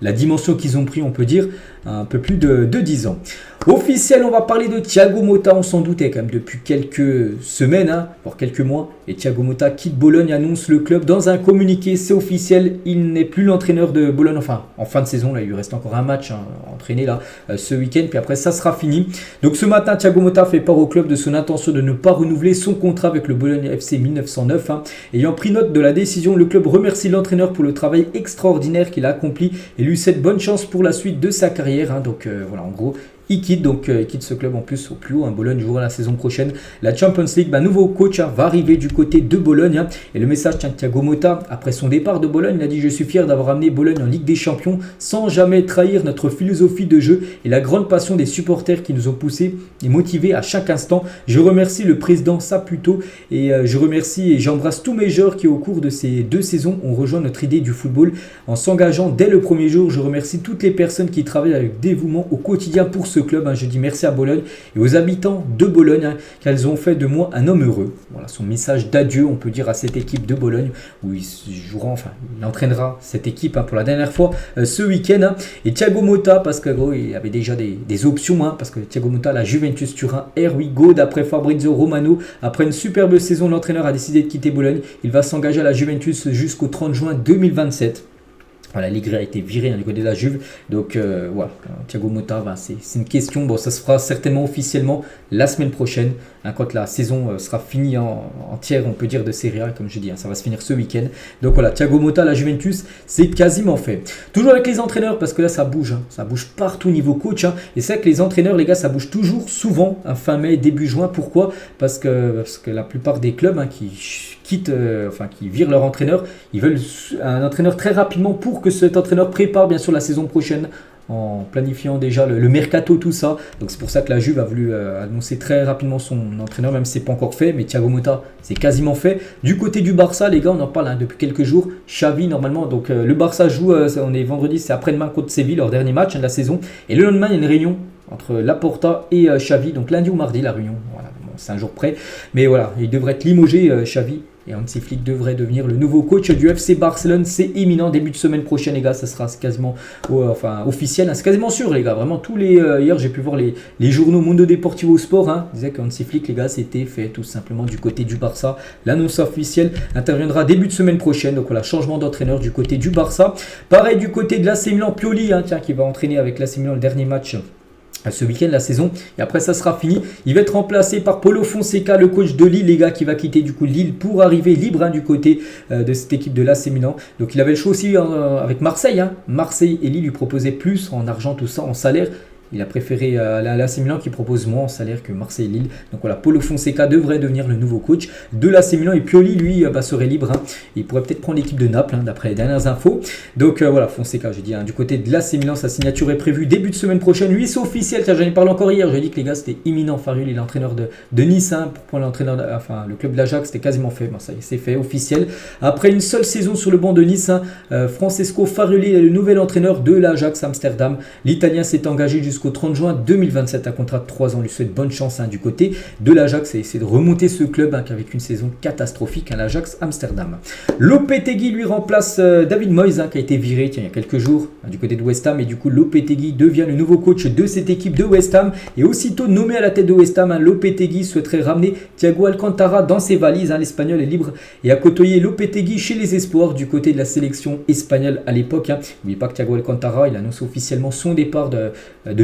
la dimension qu'ils ont pris, on peut dire, un peu plus de 10 ans. Officiel, on va parler de Thiago Motta. On s'en doutait quand même depuis quelques semaines, voire quelques mois. Et Thiago Motta quitte Bologne, annonce le club dans un communiqué. C'est officiel, il n'est plus l'entraîneur de Bologne. Enfin, en fin de saison, là, il lui reste encore un match entraîné là, ce week-end. Puis après, ça sera fini. Donc ce matin, Thiago Motta fait part au club de son intention de ne pas renouveler son contrat avec le Bologne FC 1909. Ayant pris note de la décision, le club remercie l'entraîneur pour le travail extraordinaire qu'il a accompli et lui souhaite bonne chance pour la suite de sa carrière. Donc voilà, en gros, il quitte ce club en plus au plus haut. Bologne jouera la saison prochaine la Champions League. Nouveau coach va arriver du côté de Bologne. Et le message de Thiago Motta, après son départ de Bologne, il a dit: je suis fier d'avoir amené Bologne en Ligue des Champions sans jamais trahir notre philosophie de jeu et la grande passion des supporters qui nous ont poussés et motivés à chaque instant. Je remercie le président Saputo et je remercie et j'embrasse tous mes joueurs qui au cours de ces 2 saisons ont rejoint notre idée du football en s'engageant dès le premier jour. Je remercie toutes les personnes qui travaillent avec dévouement au quotidien pour ce club. Je dis merci à Bologne et aux habitants de Bologne qu'elles ont fait de moi un homme heureux. Voilà son message d'adieu, on peut dire, à cette équipe de Bologne où il entraînera cette équipe pour la dernière fois ce week-end. Et Thiago Motta, parce que gros, il avait déjà des options, parce que Thiago Motta, la Juventus Turin, here we go, d'après Fabrizio Romano. Après une superbe saison, l'entraîneur a décidé de quitter Bologne. Il va s'engager à la Juventus jusqu'au 30 juin 2027. Voilà, Allegri a été viré du côté de la Juve. Donc voilà, Thiago Motta, c'est une question. Bon, ça se fera certainement officiellement la semaine prochaine, quand la saison sera finie entière, on peut dire, de Serie A. Comme je dis, ça va se finir ce week-end. Donc voilà, Thiago Motta, la Juventus, c'est quasiment fait. Toujours avec les entraîneurs, parce que là, ça bouge. Ça bouge partout niveau coach. Et c'est vrai que les entraîneurs, les gars, ça bouge toujours souvent, fin mai, début juin. Pourquoi ? Parce que la plupart des clubs qui virent leur entraîneur, ils veulent un entraîneur très rapidement pour que cet entraîneur prépare bien sûr la saison prochaine en planifiant déjà le mercato, tout ça. Donc c'est pour ça que la Juve a voulu annoncer très rapidement son entraîneur, même si c'est pas encore fait, mais Thiago Motta c'est quasiment fait. Du côté du Barça, les gars, on en parle depuis quelques jours. Xavi normalement, donc le Barça joue, on est vendredi, c'est après-demain contre Séville, leur dernier match de la saison. Et le lendemain, il y a une réunion entre Laporta et Xavi, donc lundi ou mardi la réunion. Voilà, bon, c'est un jour près, mais voilà, il devrait être limogé, Xavi. Et Hansi Flick devrait devenir le nouveau coach du FC Barcelone. C'est imminent, début de semaine prochaine, les gars. Ça sera quasiment officiel. C'est quasiment sûr, les gars. Vraiment, hier, j'ai pu voir les journaux Mundo Deportivo Sport. Disaient que Hansi Flick, les gars, c'était fait tout simplement du côté du Barça. L'annonce officielle interviendra début de semaine prochaine. Donc voilà, changement d'entraîneur du côté du Barça. Pareil du côté de l'AC Milan, Pioli, qui va entraîner avec l'AC Milan le dernier match ce week-end, la saison, et après ça sera fini. Il va être remplacé par Paulo Fonseca, le coach de Lille, les gars, qui va quitter du coup Lille pour arriver libre du côté de cette équipe de l'AC Milan. Donc il avait le choix aussi avec Marseille. Marseille et Lille lui proposaient plus en argent, tout ça, en salaire. Il a préféré l'AC Milan qui propose moins en salaire que Marseille et Lille. Donc voilà, Paulo Fonseca devrait devenir le nouveau coach de l'AC Milan. Et Pioli, lui, serait libre. Il pourrait peut-être prendre l'équipe de Naples, d'après les dernières infos. Donc voilà, Fonseca, je dis, du côté de l'AC Milan, sa signature est prévue début de semaine prochaine. Lui, c'est officiel. Tiens, j'en ai parlé encore hier. J'ai dit que les gars, c'était imminent. Farul, il est l'entraîneur de Nice. Pour prendre l'entraîneur, le club de l'Ajax, c'était quasiment fait. Bon, ça y est, c'est fait, officiel. Après une seule saison sur le banc de Nice, Francesco Farulli est le nouvel entraîneur de l'Ajax Amsterdam. L'Italien s'est engagé jusqu'au 30 juin 2027, un contrat de 3 ans. Lui souhaite bonne chance du côté de l'Ajax et essayer de remonter ce club avec une saison catastrophique, l'Ajax Amsterdam. Lopetegui lui remplace David Moyes qui a été viré il y a quelques jours du côté de West Ham, et du coup Lopetegui devient le nouveau coach de cette équipe de West Ham. Et aussitôt nommé à la tête de West Ham, Lopetegui souhaiterait ramener Thiago Alcantara dans ses valises. L'Espagnol est libre et a côtoyé Lopetegui chez les espoirs du côté de la sélection espagnole à l'époque. N'oubliez pas que Thiago Alcantara, il annonce officiellement son départ de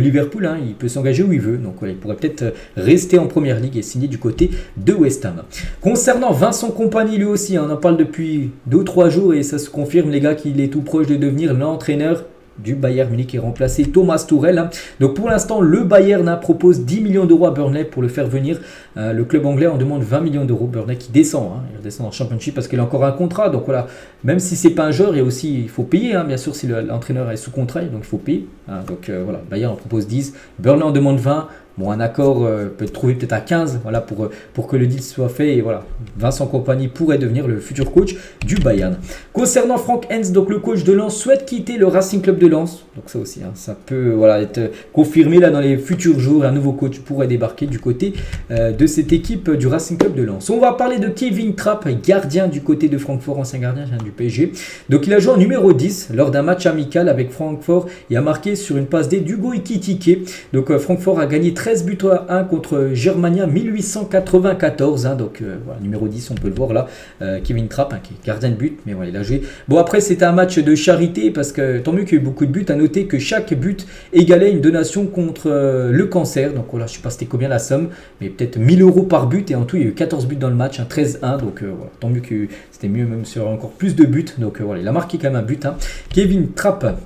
Liverpool. Il peut s'engager où il veut, donc il pourrait peut-être rester en première ligue et signer du côté de West Ham. Concernant Vincent Kompany, lui aussi, on en parle depuis 2 ou 3 jours et ça se confirme, les gars, qu'il est tout proche de devenir l'entraîneur du Bayern Munich et remplacer Thomas Tuchel. Donc pour l'instant, le Bayern propose 10 millions d'euros à Burnley pour le faire venir. Le club anglais en demande 20 millions d'euros. Burnley qui descend, il redescend en Championship parce qu'il a encore un contrat. Donc voilà, même si c'est pas un joueur, et aussi il faut payer, bien sûr, si l'entraîneur est sous contrat, donc il faut payer. Donc voilà, Bayern en propose 10, Burnley en demande 20. Bon, un accord peut être trouvé peut-être à 15, voilà, pour que le deal soit fait. Et voilà, Vincent Kompany pourrait devenir le futur coach du Bayern. Concernant Frank Hens, donc le coach de Lens souhaite quitter le Racing Club de Lens. Donc ça aussi, ça peut être confirmé là dans les futurs jours. Un nouveau coach pourrait débarquer du côté de cette équipe du Racing Club de Lens. On va parler de Kevin Trapp, gardien du côté de Francfort, ancien gardien du PSG. Donc il a joué en numéro 10 lors d'un match amical avec Francfort et a marqué sur une passe D d'Hugo Ekitike. Donc Francfort a gagné 13 buts à 1 contre Germania 1894. Donc voilà, numéro 10, on peut le voir là. Kevin Trapp, qui est gardien de but, mais voilà, il a joué. Bon, après, c'était un match de charité parce que tant mieux qu'il y a eu beaucoup de buts. À noter que chaque but égalait une donation contre le cancer. Donc voilà, je ne sais pas c'était combien la somme, mais peut-être 1000 euros par but. Et en tout, il y a eu 14 buts dans le match, 13-1. Donc voilà, tant mieux que c'était mieux même sur encore plus de buts. Donc voilà, il a marqué quand même un but. Kevin Trapp.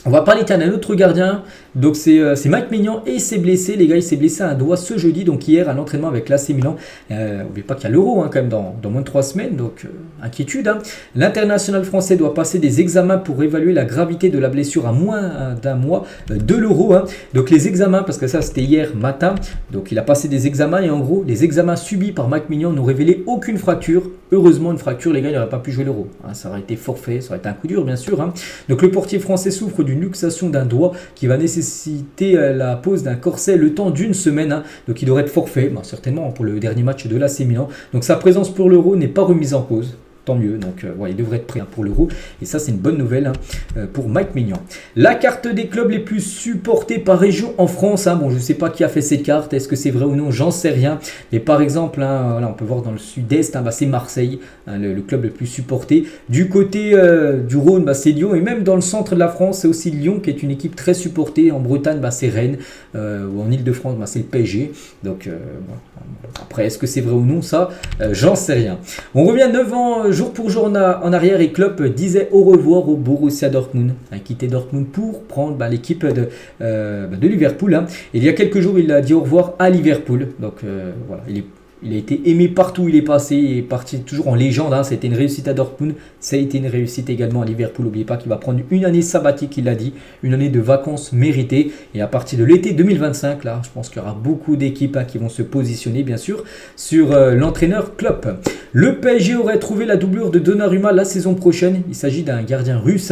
On va parler d'un autre gardien, donc c'est Mike Maignan et il s'est blessé, les gars, il s'est blessé à un doigt ce jeudi, donc hier à l'entraînement avec l'AC Milan. N'oubliez pas qu'il y a l'Euro quand même dans moins de 3 semaines, donc inquiétude. L'international français doit passer des examens pour évaluer la gravité de la blessure à moins d'un mois de l'Euro. Donc les examens, parce que ça c'était hier matin, donc il a passé des examens et en gros les examens subis par Mike Maignan n'ont révélé aucune fracture. Heureusement une fracture, les gars, il n'aurait pas pu jouer l'Euro. Ça aurait été forfait, ça aurait été un coup dur bien sûr. Donc le portier français souffre d'une d'une luxation d'un doigt qui va nécessiter la pose d'un corset le temps d'une semaine. Donc il devrait être forfait, certainement pour le dernier match de l'AC Milan. Donc sa présence pour l'Euro n'est pas remise en cause. Tant mieux, donc il devrait être prêt pour l'Euro. Et ça, c'est une bonne nouvelle pour Mike Maignan. La carte des clubs les plus supportés par région en France. Bon, je ne sais pas qui a fait cette carte. Est-ce que c'est vrai ou non? J'en sais rien. Mais par exemple, voilà, on peut voir dans le sud-est, c'est Marseille, le club le plus supporté. Du côté du Rhône, c'est Lyon. Et même dans le centre de la France, c'est aussi Lyon qui est une équipe très supportée. En Bretagne, c'est Rennes. Ou en Ile-de-France, c'est le PSG. Donc, après, est-ce que c'est vrai ou non? Ça, j'en sais rien. On revient 9 ans. Jour pour jour en arrière, et Klopp disait au revoir au Borussia Dortmund. A quitté Dortmund pour prendre l'équipe de Liverpool. Et il y a quelques jours, il a dit au revoir à Liverpool. Donc voilà, il a été aimé partout où il est passé. Il est parti toujours en légende. C'était une réussite à Dortmund. Ça a été une réussite également à Liverpool. N'oubliez pas qu'il va prendre une année sabbatique, il l'a dit. Une année de vacances méritées. Et à partir de l'été 2025, là, je pense qu'il y aura beaucoup d'équipes qui vont se positionner, bien sûr, sur l'entraîneur Klopp. Le PSG aurait trouvé la doublure de Donnarumma la saison prochaine. Il s'agit d'un gardien russe,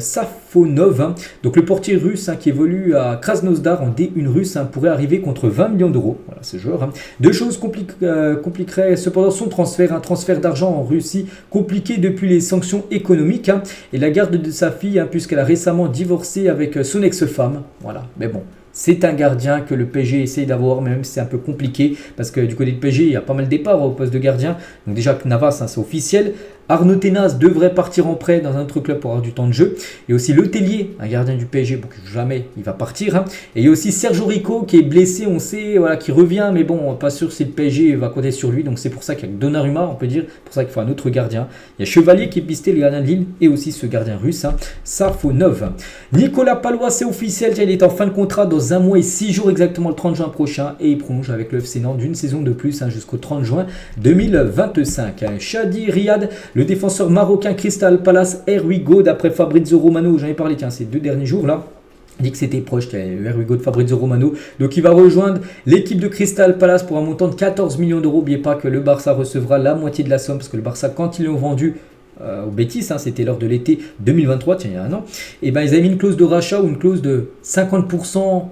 Safonov. Donc le portier russe qui évolue à Krasnodar en D1 russe pourrait arriver contre 20 millions d'euros. Voilà ce joueur. Deux choses compliqueraient cependant son transfert. Un transfert d'argent en Russie compliqué depuis les sanctions économiques et la garde de sa fille puisqu'elle a récemment divorcé avec son ex-femme. Voilà, mais bon. C'est un gardien que le PSG essaye d'avoir, même si c'est un peu compliqué, parce que du côté du PSG, il y a pas mal de départs au poste de gardien. Donc déjà, Navas, c'est officiel. Arnaud Tenas devrait partir en prêt dans un autre club pour avoir du temps de jeu. Et aussi Le Tellier, un gardien du PSG, bon, jamais il va partir. Et il y a aussi Sergio Rico qui est blessé, on sait, voilà, qui revient, mais bon, pas sûr si le PSG va compter sur lui. Donc c'est pour ça qu'il y a Donnarumma, on peut dire, pour ça qu'il faut un autre gardien. Il y a Chevalier qui est pisté, le gardien de Lille, et aussi ce gardien russe, Safonov. Nicolas Palois, c'est officiel, il est en fin de contrat dans 1 mois et 6 jours, exactement le 30 juin prochain, et il prolonge avec le FC Nantes d'une saison de plus jusqu'au 30 juin 2025. Chadi Riyad, le défenseur marocain Crystal Palace, Erwigo, d'après Fabrizio Romano, j'en ai parlé ces 2 derniers jours là. Il dit que c'était proche, Erwigo de Fabrizio Romano. Donc il va rejoindre l'équipe de Crystal Palace pour un montant de 14 millions d'euros. N'oubliez pas que le Barça recevra la moitié de la somme, parce que le Barça, quand ils l'ont vendu au Betis, c'était lors de l'été 2023, tiens, il y a un an, et ils avaient mis une clause de rachat ou une clause de 50%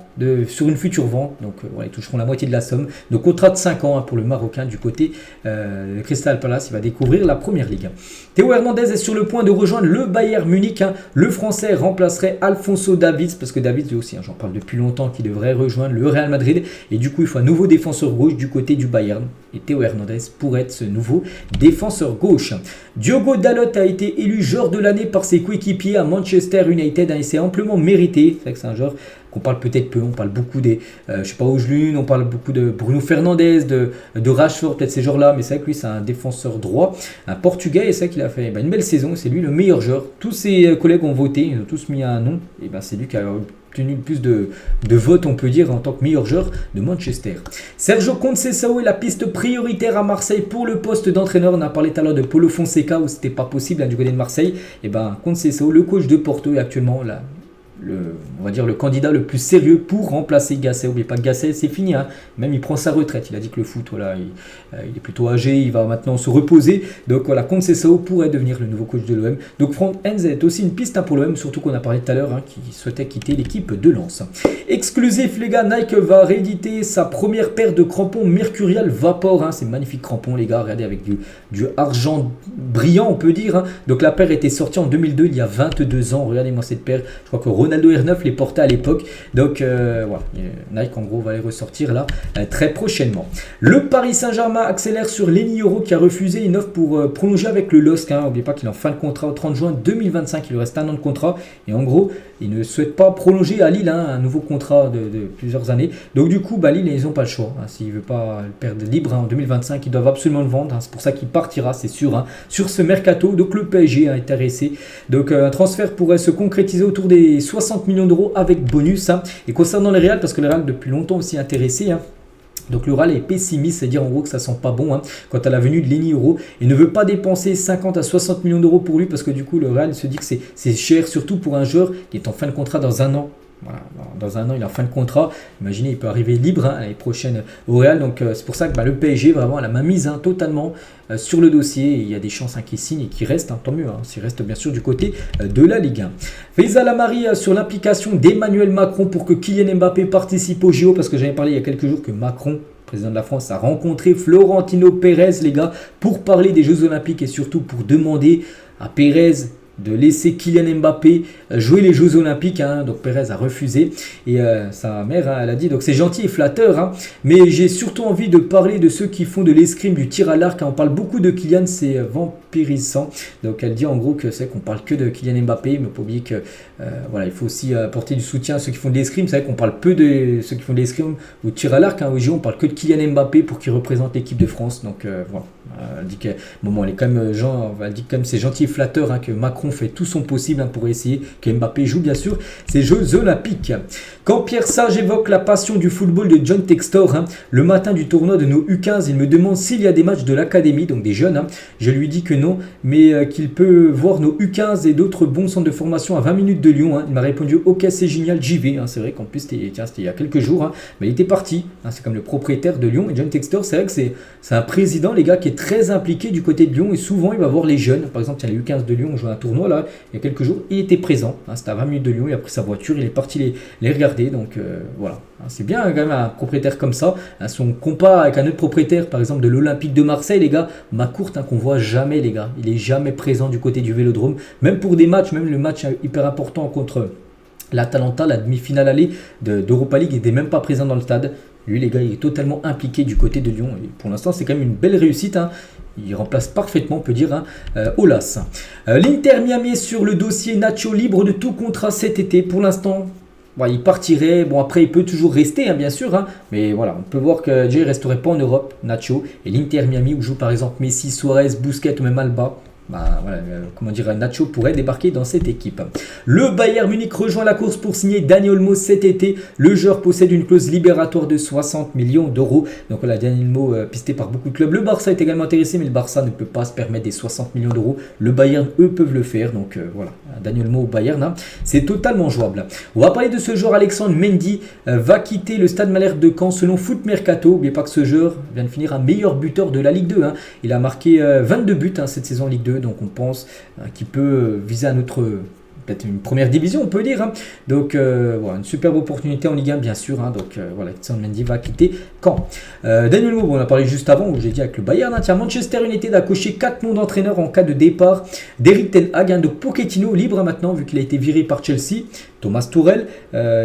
sur une future vente. Donc voilà, ils toucheront la moitié de la somme. Donc contrat de 5 ans pour le Marocain du côté de Crystal Palace. Il va découvrir la première ligue. Théo Hernandez est sur le point de rejoindre le Bayern Munich. Le Français remplacerait Alphonso Davids, parce que Davids lui aussi, j'en parle depuis longtemps, qu'il devrait rejoindre le Real Madrid. Et du coup, il faut un nouveau défenseur gauche du côté du Bayern. Et Théo Hernandez pourrait être ce nouveau défenseur gauche. Diogo Dalot a été élu joueur de l'année par ses coéquipiers à Manchester United. Et c'est amplement mérité. C'est vrai que c'est un joueur qu'on parle peut-être peu, on parle beaucoup des, Ojlund, on parle beaucoup de Bruno Fernandes, de Rashford, peut-être ces joueurs-là, mais c'est vrai que lui c'est un défenseur droit, un Portugais, et c'est vrai qu'il a fait une belle saison, c'est lui le meilleur joueur. Tous ses collègues ont voté, ils ont tous mis un nom, et c'est lui qui a obtenu le plus de votes, on peut dire, en tant que meilleur joueur de Manchester. Sergio Conceição est la piste prioritaire à Marseille pour le poste d'entraîneur. On a parlé tout à l'heure de Paulo Fonseca où c'était pas possible du côté de Marseille. Et Conceição, le coach de Porto, est actuellement là. On va dire le candidat le plus sérieux pour remplacer Gasset. N'oubliez pas que Gasset, c'est fini. Même il prend sa retraite. Il a dit que le foot, voilà, il est plutôt âgé. Il va maintenant se reposer. Donc voilà, Conceição pourrait devenir le nouveau coach de l'OM. Donc Franck Hens est aussi une piste pour l'OM, surtout qu'on a parlé tout à l'heure, qui souhaitait quitter l'équipe de Lens. Exclusif, les gars, Nike va rééditer sa première paire de crampons Mercurial Vapor. C'est magnifique crampons, les gars. Regardez, avec du argent brillant, on peut dire. Donc la paire était sortie en 2002, il y a 22 ans. Regardez-moi cette paire. Je crois que Ronaldo R9 les portait à l'époque. Donc voilà, Nike en gros va les ressortir là très prochainement. Le Paris Saint-Germain accélère sur Lenny Yoro qui a refusé une offre pour prolonger avec le LOSC. N'oubliez pas qu'il est en fin de contrat au 30 juin 2025. Il lui reste 1 an de contrat. Et en gros, il ne souhaite pas prolonger à Lille un nouveau contrat de plusieurs années. Donc du coup, Lille, ils n'ont pas le choix. S'il ne veut pas le perdre libre en 2025, ils doivent absolument le vendre. C'est pour ça qu'il partira, c'est sûr, sur ce mercato. Donc le PSG est intéressé. Donc un transfert pourrait se concrétiser autour des 60 millions d'euros avec bonus. Et concernant le Real, parce que le Real depuis longtemps aussi intéressé, donc le Real est pessimiste, c'est-à-dire en gros que ça sent pas bon quant à la venue de Lenny Yoro et ne veut pas dépenser 50 à 60 millions d'euros pour lui parce que du coup le Real se dit que c'est cher, surtout pour un joueur qui est en fin de contrat dans 1 an. Voilà, dans un an, il est en fin de contrat. Imaginez, il peut arriver libre l'année prochaine au Real. Donc c'est pour ça que le PSG vraiment a la main mise totalement sur le dossier. Et il y a des chances qu'il signe et qu'il reste, tant mieux. S'il reste bien sûr du côté de la Ligue 1. Faisal Amari sur l'implication d'Emmanuel Macron pour que Kylian Mbappé participe au JO. Parce que j'avais parlé il y a quelques jours que Macron, président de la France, a rencontré Florentino Pérez, les gars, pour parler des Jeux Olympiques et surtout pour demander à Pérez de laisser Kylian Mbappé jouer les Jeux Olympiques. Donc Pérez a refusé et sa mère, elle a dit donc c'est gentil et flatteur, mais j'ai surtout envie de parler de ceux qui font de l'escrime, du tir à l'arc. On parle beaucoup de Kylian, c'est vampirisant. Donc elle dit en gros que c'est qu'on parle que de Kylian Mbappé, mais il ne faut pas oublier que il faut aussi apporter du soutien à ceux qui font de l'escrime. C'est vrai qu'on parle peu de ceux qui font de l'escrime ou de tir à l'arc. Au JO, on parle que de Kylian Mbappé pour qu'il représente l'équipe de France. Donc voilà. Elle dit que elle est quand même elle dit quand même c'est gentil et flatteur que Macron fait tout son possible pour essayer que Mbappé joue bien sûr ces Jeux Olympiques. Quand Pierre Sage évoque la passion du football de John Textor, le matin du tournoi de nos U15, il me demande s'il y a des matchs de l'académie, donc des jeunes. Je lui dis que non, mais qu'il peut voir nos U15 et d'autres bons centres de formation à 20 minutes de Lyon. Il m'a répondu ok, c'est génial, j'y vais. C'est vrai qu'en plus c'était il y a quelques jours, mais il était parti. C'est comme le propriétaire de Lyon. Et John Textor, c'est vrai que c'est un président, les gars, qui est très impliqué du côté de Lyon et souvent il va voir les jeunes. Par exemple, il y a les U15 de Lyon, on joue à un tournoi là il y a quelques jours, il était présent. C'était à 20 minutes de Lyon, il a pris sa voiture, il est parti les regarder. Donc voilà, c'est bien quand même un propriétaire comme ça. Si on compare avec un autre propriétaire, par exemple de l'Olympique de Marseille, les gars, Macourt, qu'on voit jamais, les gars, il est jamais présent du côté du Vélodrome, même pour des matchs, même le match hyper important contre l'Atalanta, la demi-finale allée d'Europa League, il n'était même pas présent dans le stade. Lui, les gars, il est totalement impliqué du côté de Lyon. Et pour l'instant, c'est quand même une belle réussite. Il remplace parfaitement, on peut dire, Aulas. L'Inter Miami est sur le dossier Nacho, libre de tout contrat cet été. Pour l'instant, il partirait. Bon, après, il peut toujours rester, bien sûr. Mais voilà, on peut voir que déjà, il ne resterait pas en Europe, Nacho. Et l'Inter Miami, où joue par exemple Messi, Suarez, Busquets ou même Alba. Nacho pourrait débarquer dans cette équipe. Le Bayern Munich rejoint la course pour signer Dani Olmo cet été. Le joueur possède une clause libératoire de 60 millions d'euros. Donc voilà, Dani Olmo pisté par beaucoup de clubs. Le Barça est également intéressé, mais le Barça ne peut pas se permettre des 60 millions d'euros. Le Bayern, eux, peuvent le faire. Donc voilà, Dani Olmo au Bayern, c'est totalement jouable. On va parler de ce joueur. Alexandre Mendy va quitter le Stade Malherbe de Caen selon Foot Mercato. N'oubliez pas que ce joueur vient de finir un meilleur buteur de la Ligue 2. Il a marqué 22 buts cette saison Ligue 2. Donc on pense qu'il peut viser peut-être une première division, on peut dire. Donc une superbe opportunité en Ligue 1, bien sûr. Donc Alexandre Mendy va quitter Caen. Daniel Olmo, on a parlé juste avant, où j'ai dit avec le Bayern. Manchester United a coché 4 noms d'entraîneurs en cas de départ d'Eric Ten Hag. Donc Pochettino libre maintenant, vu qu'il a été viré par Chelsea. Thomas Tuchel,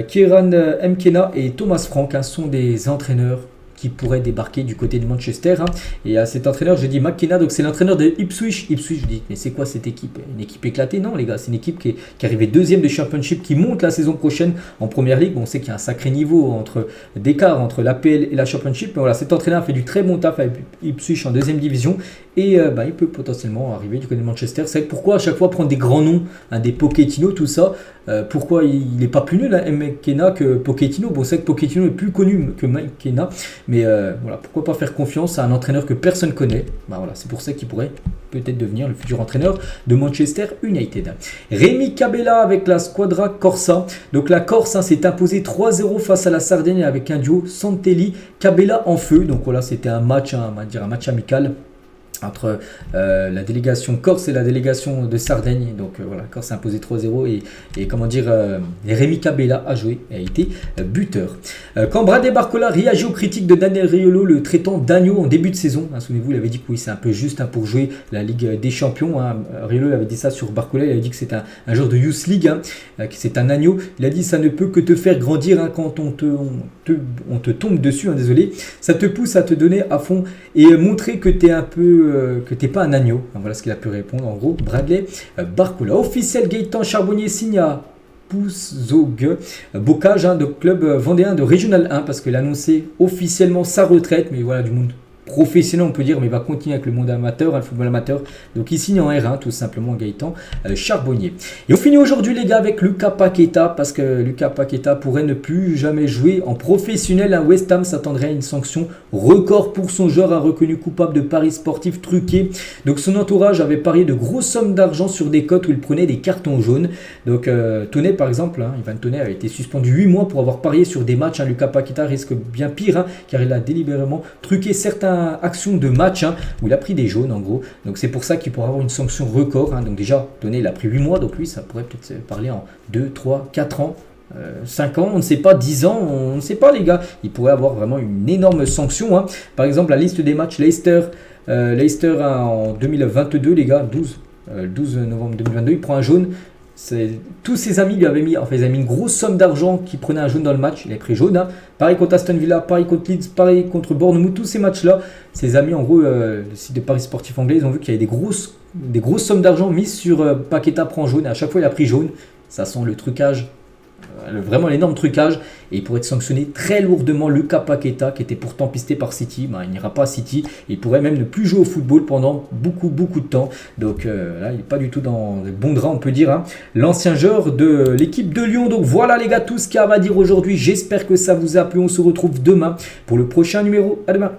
Kieran Mkena et Thomas Frank sont des entraîneurs qui pourrait débarquer du côté de Manchester. Et à cet entraîneur, je dis McKenna, donc c'est l'entraîneur de Ipswich. Ipswich, je dis, mais c'est quoi cette équipe? Une équipe éclatée? Non, les gars, c'est une équipe qui est arrivée deuxième de Championship, qui monte la saison prochaine en Première Ligue. Bon, on sait qu'il y a un sacré niveau d'écart entre l'APL et la Championship. Mais voilà, cet entraîneur fait du très bon taf avec Ipswich en deuxième division. Et il peut potentiellement arriver du côté de Manchester. C'est pourquoi à chaque fois prendre des grands noms, des Pochettino, tout ça. Pourquoi il n'est pas plus nul, McKenna, que Pochettino? Bon, c'est que Pochettino est plus connu que McKenna. Mais pourquoi pas faire confiance à un entraîneur que personne connaît? C'est pour ça qu'il pourrait peut-être devenir le futur entraîneur de Manchester United. Rémi Cabella avec la Squadra Corsa. Donc la Corse s'est imposée 3-0 face à la Sardaigne avec un duo Santelli-Cabella en feu. Donc voilà, c'était un match, on va dire un match amical entre la délégation Corse et la délégation de Sardaigne. Donc Corse s'est imposé 3-0 et Rémi Cabella a joué et a été buteur. Quand Bradley Barcola réagit aux critiques de Daniel Riolo, le traitant d'agneau en début de saison, souvenez-vous, il avait dit que oui, c'est un peu juste pour jouer la Ligue des Champions. Riolo avait dit ça sur Barcola, il avait dit que c'est un joueur de Youth League, que c'est un agneau. Il a dit ça ne peut que te faire grandir quand on te tombe dessus, désolé. Ça te pousse à te donner à fond et montrer que tu es un peu que t'es pas un agneau. Donc, voilà ce qu'il a pu répondre en gros Bradley Barcola. Officiel, Gaëtan Charbonnier signe à Pouzzogue Bocage, de club vendéen de Régional 1, parce qu'il a annoncé officiellement sa retraite, mais voilà, du monde professionnel on peut dire, mais il va continuer avec le monde amateur, le football amateur. Donc il signe en R1 tout simplement Gaëtan Charbonnier. Et on finit aujourd'hui les gars avec Lucas Paqueta, parce que Lucas Paqueta pourrait ne plus jamais jouer en professionnel. À West Ham s'attendrait à une sanction record pour son joueur, reconnu coupable de paris sportifs truqués. Donc son entourage avait parié de grosses sommes d'argent sur des cotes où il prenait des cartons jaunes. Donc Toney par exemple, Ivan Toney a été suspendu 8 mois pour avoir parié sur des matchs. Lucas Paqueta risque bien pire, car il a délibérément truqué certaines actions de match où il a pris des jaunes en gros. Donc c'est pour ça qu'il pourra avoir une sanction record. Donc déjà, Toney il a pris 8 mois, donc lui ça pourrait peut-être parler en 2, 3, 4 ans. 5 ans, on ne sait pas, 10 ans, on ne sait pas les gars. Il pourrait avoir vraiment une énorme sanction. Par exemple, la liste des matchs Leicester en 2022 les gars, 12 novembre 2022, il prend un jaune. Tous ses amis lui avaient mis, enfin ils avaient mis une grosse somme d'argent qui prenait un jaune dans le match, il a pris jaune. Pareil contre Aston Villa, pareil contre Leeds, pareil contre Bournemouth, tous ces matchs-là, ses amis en gros, le site de paris sportifs anglais, ils ont vu qu'il y avait des grosses sommes d'argent mises sur Paqueta prend jaune, et à chaque fois il a pris jaune. Ça sent le trucage, vraiment l'énorme trucage, et il pourrait être sanctionné très lourdement. Lucas Paqueta, qui était pourtant pisté par City, il n'ira pas à City, et il pourrait même ne plus jouer au football pendant beaucoup de temps. Donc là il n'est pas du tout dans les bons draps on peut dire, l'ancien joueur de l'équipe de Lyon. Donc voilà les gars, tout ce qu'il y a à dire aujourd'hui, j'espère que ça vous a plu. On se retrouve demain pour le prochain numéro. À demain.